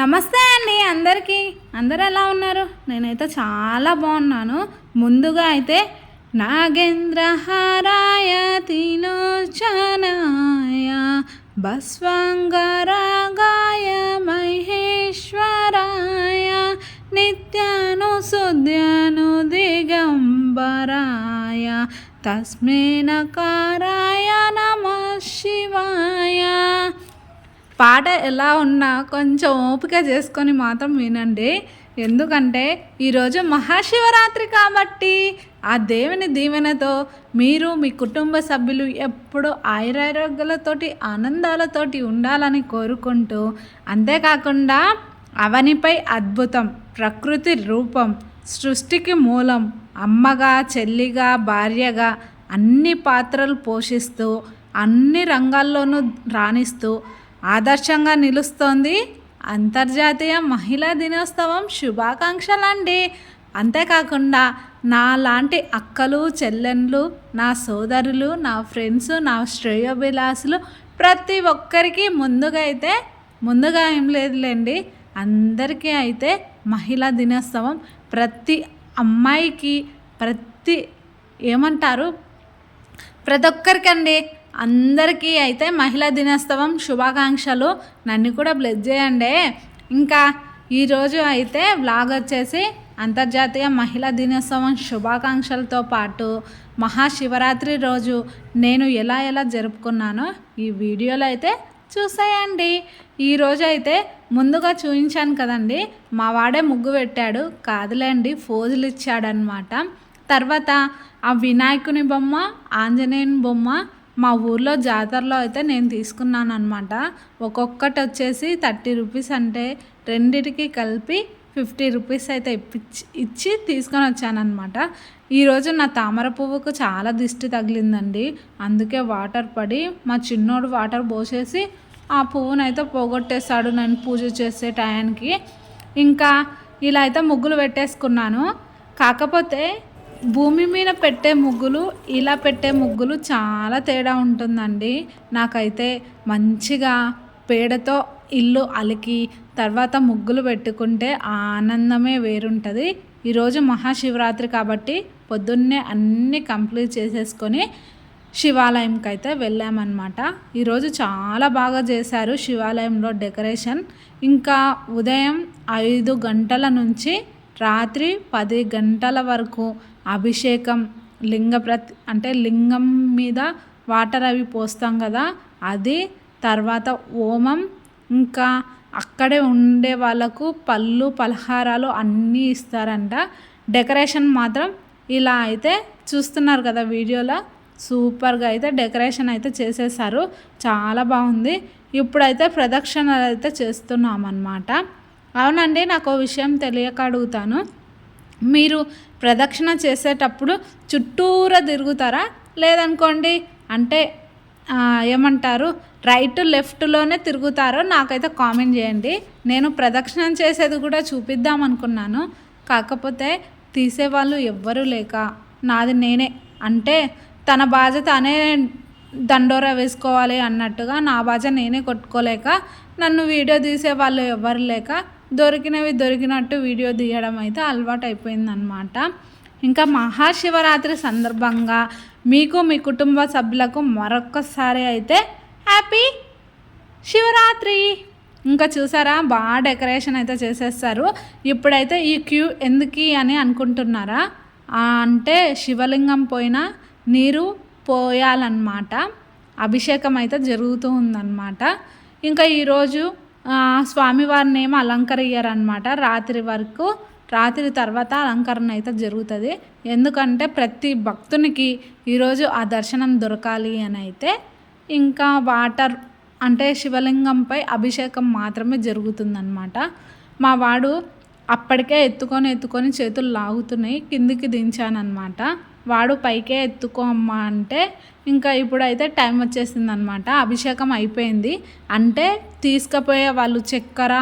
నమస్తే అండి అందరికీ. అందరూ ఎలా ఉన్నారు? నేనైతే చాలా బాగున్నాను. ముందుగా అయితే నాగేంద్రహారాయ తిలోచనాయ భస్వాంగరాగాయ మహేశ్వరాయ నిత్యానుసుద్యాను దిగంబరాయ తస్మే నకారాయ నమః శివాయ. పాట ఎలా ఉన్నా కొంచెం ఓపిక చేసుకొని మాత్రం వినండి. ఎందుకంటే ఈరోజు మహాశివరాత్రి కాబట్టి ఆ దేవుని దీవెనతో మీరు మీ కుటుంబ సభ్యులు ఎప్పుడు ఆయురారోగ్యాలతోటి ఆనందాలతోటి ఉండాలని కోరుకుంటూ, అంతేకాకుండా అవనిపై అద్భుతం, ప్రకృతి రూపం, సృష్టికి మూలం, అమ్మగా చెల్లిగా భార్యగా అన్ని పాత్రలు పోషిస్తూ అన్ని రంగాల్లోనూ రాణిస్తూ ఆదర్శంగా నిలుస్తోంది అంతర్జాతీయ మహిళా దినోత్సవం శుభాకాంక్షలండి. అంతేకాకుండా నా లాంటి అక్కలు చెల్లెళ్ళు, నా సోదరులు, నా ఫ్రెండ్స్, నా శ్రేయోభిలాసులు ప్రతి ఒక్కరికి ముందుగా ఏం లేదులేండి, అందరికీ అయితే మహిళా దినోత్సవం ప్రతి అమ్మాయికి ప్రతి ఒక్కరికండి అందరికీ అయితే మహిళా దినోత్సవం శుభాకాంక్షలు. నన్ను కూడా బ్లెస్ చేయండి. ఇంకా ఈరోజు అయితే వ్లాగ్ వచ్చేసి అంతర్జాతీయ మహిళా దినోత్సవం శుభాకాంక్షలతో పాటు మహాశివరాత్రి రోజు నేను ఎలా జరుపుకున్నానో ఈ వీడియోలో అయితే చూసేయండి. ఈరోజు అయితే ముందుగా చూపించాను కదండి, మా వాడే ముగ్గు పెట్టాడు, కాదులేండి ఫోజులు ఇచ్చాడనమాట. తర్వాత ఆ వినాయకుని బొమ్మ, ఆంజనేయుని బొమ్మ మా ఊర్లో జాతరలో అయితే నేను తీసుకున్నాను అనమాట. ఒక్కొక్కటి వచ్చేసి 30 రూపీస్, అంటే రెండిటికి కలిపి 50 రూపీస్ అయితే ఇచ్చి తీసుకొని వచ్చానమాట. ఈరోజు నా తామర పువ్వుకు చాలా దిష్టి తగిలిందండి. అందుకే వాటర్ పడి మా చిన్నోడు వాటర్ పోసేసి ఆ పువ్వునైతే పోగొట్టేశాడు నేను పూజ చేసే టయానికి. ఇంకా ఇలా అయితే ముగ్గులు పెట్టేసుకున్నాను. కాకపోతే భూమి మీద పెట్టే ముగ్గులు, ఇలా పెట్టే ముగ్గులు చాలా తేడా ఉంటుందండి. నాకైతే మంచిగా పేడతో ఇల్లు అలికి తర్వాత ముగ్గులు పెట్టుకుంటే ఆనందమే వేరుంటుంది. ఈరోజు మహాశివరాత్రి కాబట్టి పొద్దున్నే అన్నీ కంప్లీట్ చేసేసుకొని శివాలయంకి అయితే వెళ్ళామన్నమాట. ఈరోజు చాలా బాగా చేశారు శివాలయంలో డెకరేషన్. ఇంకా ఉదయం 5 గంటల నుంచి రాత్రి 10 గంటల వరకు అభిషేకం, అంటే లింగం మీద వాటర్ అవి పోస్తాం కదా అది, తర్వాత హోమం, ఇంకా అక్కడే ఉండే వాళ్ళకు పళ్ళు పలహారాలు అన్నీ ఇస్తారంట. డెకరేషన్ మాత్రం ఇలా అయితే చూస్తున్నారు కదా వీడియోలో, సూపర్గా అయితే డెకరేషన్ అయితే చేసేసారు, చాలా బాగుంది. ఇప్పుడైతే ప్రదక్షిణలు అయితే చేస్తున్నామన్నమాట. అవునండి, నాకు విషయం తెలియక అడుగుతాను, మీరు ప్రదక్షిణ చేసేటప్పుడు చుట్టూరా తిరుగుతారా? లేదనుకోండి అంటే రైట్ లెఫ్ట్లోనే తిరుగుతారో నాకైతే కామెంట్ చేయండి. నేను ప్రదక్షిణం చేసేది కూడా చూపిద్దాం అనుకున్నాను, కాకపోతే తీసేవాళ్ళు ఎవ్వరూ లేక నాది నేనే, అంటే తన బాధ్యత అనే దండోరా వేసుకోవాలి అన్నట్టుగా నా బాధ్యత నేనే కొట్టుకోలేక నన్ను వీడియో తీసేవాళ్ళు ఎవ్వరు లేక దొరికినట్టు వీడియో తీయడం అయితే అలవాటు అయిపోయిందనమాట. ఇంకా మహాశివరాత్రి సందర్భంగా మీకు మీ కుటుంబ సభ్యులకు మరొక్కసారి అయితే హ్యాపీ శివరాత్రి. ఇంకా చూసారా, బాగా డెకరేషన్ అయితే చేసేస్తారు. ఇప్పుడైతే ఈ క్యూ ఎందుకు అని అనుకుంటున్నారా? అంటే శివలింగం పోయిన నీరు పోయాలన్నమాట, అభిషేకం అయితే జరుగుతూ ఉందన్నమాట. ఇంకా ఈరోజు స్వామివారిని ఏమో అలంకరించారనమాట రాత్రి తర్వాత అలంకరణ అయితే జరుగుతుంది. ఎందుకంటే ప్రతి భక్తునికి ఈరోజు ఆ దర్శనం దొరకాలి అని అయితే ఇంకా వాటర్, అంటే శివలింగంపై అభిషేకం మాత్రమే జరుగుతుందన్నమాట. మా వాడు అప్పటికే ఎత్తుకొని చేతులు లాగుతున్నాయి, కిందికి దించానమాట. వాడు పైకే ఎత్తుకోమ్మా అంటే ఇంకా ఇప్పుడైతే టైం వచ్చేసిందనమాట, అభిషేకం అయిపోయింది. అంటే తీసుకుపోయే వాళ్ళు చక్కెర,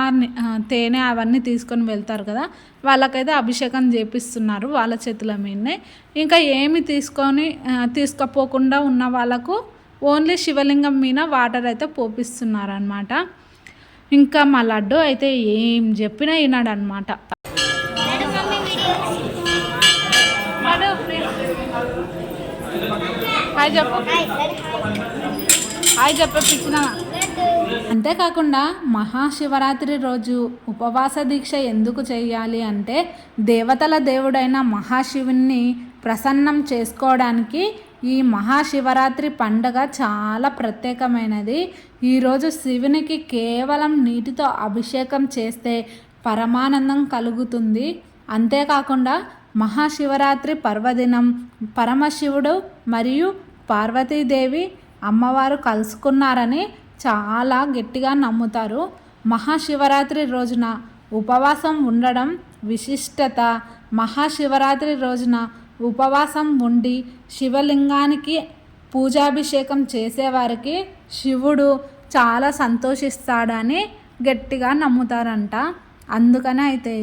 తేనె అవన్నీ తీసుకొని వెళ్తారు కదా, వాళ్ళకైతే అభిషేకం చేపిస్తున్నారు వాళ్ళ చేతుల మీదనే. ఇంకా ఏమి తీసుకుపోకుండా ఉన్న వాళ్ళకు ఓన్లీ శివలింగం మీద వాటర్ అయితే పోపిస్తున్నారనమాట. ఇంకా మా లడ్డు అయితే ఏం చెప్పినా విన్నాడు అనమాట. హాయ్ చెప్పు, హాయ్ చెప్పిన. అంతేకాకుండా మహాశివరాత్రి రోజు ఉపవాస దీక్ష ఎందుకు చేయాలి అంటే దేవతల దేవుడైన మహాశివుని ప్రసన్నం చేసుకోవడానికి ఈ మహాశివరాత్రి పండుగ చాలా ప్రత్యేకమైనది. ఈరోజు శివునికి కేవలం నీటితో అభిషేకం చేస్తే పరమానందం కలుగుతుంది. అంతేకాకుండా మహాశివరాత్రి పర్వదినం పరమశివుడు మరియు పార్వతీదేవి అమ్మవారు కలుసుకున్నారని చాలా గట్టిగా నమ్ముతారు. మహాశివరాత్రి రోజున ఉపవాసం ఉండడం విశిష్టత. మహాశివరాత్రి రోజున ఉపవాసం ఉండి శివలింగానికి పూజాభిషేకం చేసేవారికి శివుడు చాలా సంతోషిస్తాడని గట్టిగా నమ్ముతారంట. అందుకనే అయితే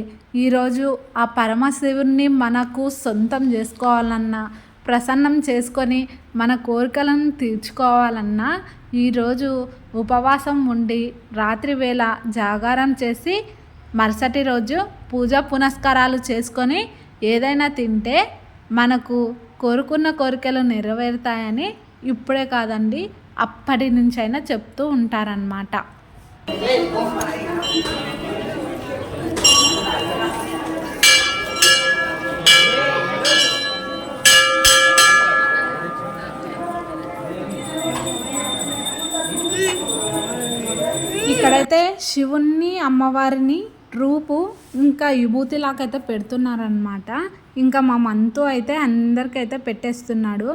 ఈరోజు ఆ పరమశివుణ్ణి మనకు సొంతం చేసుకోవాలన్నా, ప్రసన్నం చేసుకొని మన కోరికలను తీర్చుకోవాలన్నా ఈరోజు ఉపవాసం ఉండి రాత్రి వేళ జాగారం చేసి మరుసటి రోజు పూజ పునస్కారాలు చేసుకొని ఏదైనా తింటే మనకు కోరుకున్న కోరికలు నెరవేరుతాయని ఇప్పుడే కాదండి అప్పటి నుంచైనా చెప్తూ ఉంటారన్నమాట. ఇక్కడైతే శివుణ్ణి అమ్మవారిని రూపు ఇంకా విభూతిలాగైతే పెడుతున్నారనమాట. ఇంకా మా మంతు అయితే అందరికైతే పెట్టేస్తున్నాడు.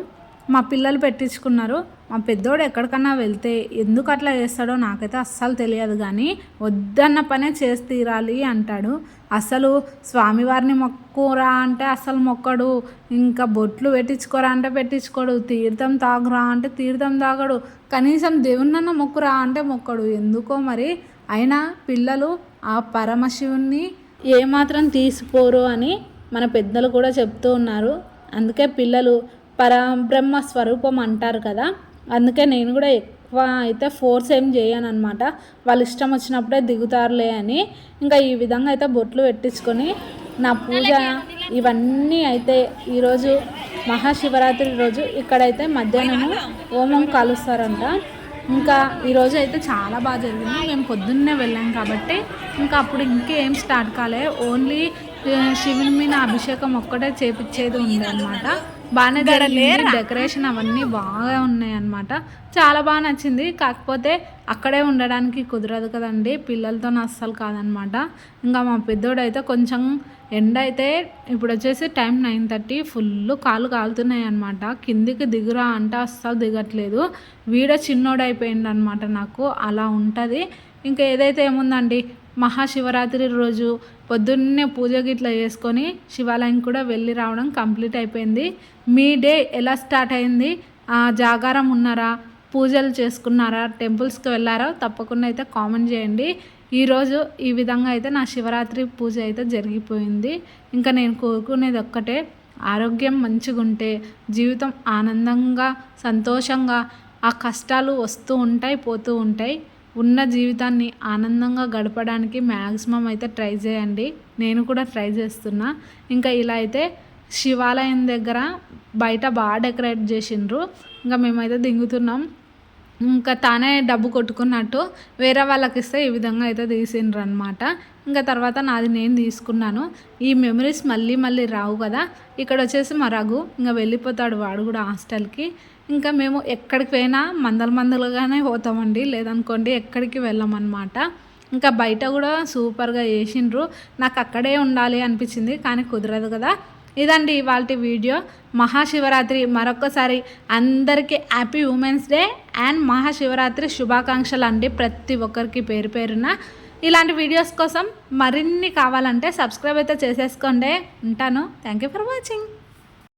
మా పిల్లలు పెట్టించుకున్నారు. మా పెద్దోడు ఎక్కడికన్నా వెళ్తే ఎందుకు అట్లా చేస్తాడో నాకైతే అస్సలు తెలియదు, కానీ వద్దన్న పనే చేసి తీరాలి అంటాడు. అసలు స్వామివారిని మొక్కురా అంటే అస్సలు మొక్కడు, ఇంకా బొట్లు పెట్టించుకోరా అంటే పెట్టించుకోడు, తీర్థం తాగురా అంటే తీర్థం తాగడు, కనీసం దేవుణ్ణన్న మొక్కురా అంటే మొక్కడు. ఎందుకో మరి అయినా పిల్లలు ఆ పరమశివుణ్ణి ఏమాత్రం తీసిపోరు అని మన పెద్దలు కూడా చెప్తూ ఉన్నారు. అందుకే పిల్లలు పరబ్రహ్మ స్వరూపం అంటారు కదా, అందుకే నేను కూడా ఎక్కువ అయితే ఫోర్స్ ఏం చేయను అనమాట. వాళ్ళు ఇష్టం వచ్చినప్పుడే దిగుతారులే అని ఇంకా ఈ విధంగా అయితే బొట్లు పెట్టించుకొని నా పూజ ఇవన్నీ అయితే ఈరోజు మహాశివరాత్రి రోజు ఇక్కడైతే మధ్యాహ్నము హోమం కాలుస్తారంట. ఇంకా ఈరోజు అయితే చాలా బాగా జరిగింది. మేము పొద్దున్నే వెళ్ళాం కాబట్టి ఇంకా అప్పుడు ఇంకేం స్టార్ట్ కాలే, ఓన్లీ శివుని మీద అభిషేకం ఒక్కటే చేపించేది ఉంది అనమాట. బాగానే జరిగింది, డెకరేషన్ అవన్నీ బాగా ఉన్నాయి అన్నమాట. చాలా బాగా నచ్చింది. కాకపోతే అక్కడే ఉండడానికి కుదరదు కదండి, పిల్లలతో అస్సలు కాదనమాట. ఇంకా మా పెద్దోడు అయితే కొంచెం ఎండ అయితే ఇప్పుడు వచ్చేసి టైం 9:30, ఫుల్ కాళ్ళు కాలుతున్నాయి అనమాట. కిందికి దిగురా అంటే అస్సలు దిగట్లేదు. వీడియో చిన్నోడు అయిపోయింది అనమాట. నాకు అలా ఉంటుంది. ఇంకా ఏదైతే ఏముందండి, మహాశివరాత్రి రోజు పొద్దున్నే పూజ గిట్లా చేసుకొని శివాలయం కూడా వెళ్ళి రావడం కంప్లీట్ అయిపోయింది. మీ డే ఎలా స్టార్ట్ అయింది? జాగారం ఉన్నారా, పూజలు చేసుకున్నారా, టెంపుల్స్కి వెళ్ళారా? తప్పకుండా అయితే కామెంట్ చేయండి. ఈరోజు ఈ విధంగా అయితే నా శివరాత్రి పూజ అయితే జరిగిపోయింది. ఇంకా నేను కోరుకునేది ఒక్కటే, ఆరోగ్యం మంచిగా ఉంటే జీవితం ఆనందంగా సంతోషంగా, ఆ కష్టాలు వస్తూ ఉంటాయి పోతూ ఉంటాయి, ఉన్న జీవితాన్ని ఆనందంగా గడపడానికి మ్యాక్సిమం అయితే ట్రై చేయండి. నేను కూడా ట్రై చేస్తున్నా. ఇంకా ఇలా అయితే శివాలయం దగ్గర బయట బాగా డెకరేట్ చేసిండ్రు. ఇంకా మేమైతే దిగుతున్నాం. ఇంకా తానే డబ్బు కొట్టుకున్నట్టు వేరే వాళ్ళకి ఇస్తే ఈ విధంగా అయితే తీసిండ్రు అనమాట. ఇంకా తర్వాత నాది నేను తీసుకున్నాను. ఈ మెమరీస్ మళ్ళీ మళ్ళీ రావు కదా. ఇక్కడ వచ్చేసి మా రఘు ఇంకా వెళ్ళిపోతాడు, వాడు కూడా హాస్టల్కి. ఇంకా మేము ఎక్కడికి పోయినా మందలుగానే పోతామండి, లేదనుకోండి ఎక్కడికి వెళ్ళామన్నమాట. ఇంకా బయట కూడా సూపర్గా చేసిండ్రు. నాకు అక్కడే ఉండాలి అనిపించింది, కానీ కుదరదు కదా. ఇదండి ఇవాళ వీడియో. మహాశివరాత్రి మరొకసారి అందరికీ happy women's day and Mahashivratri శుభాకాంక్షలు అండి ప్రతి ఒక్కరికి పేరు పేరున. ఇలాంటి వీడియోస్ కోసం మరిన్ని కావాలంటే సబ్స్క్రైబ్ అయితే చేసేసుకోండి. ఉంటాను. Thank you for watching.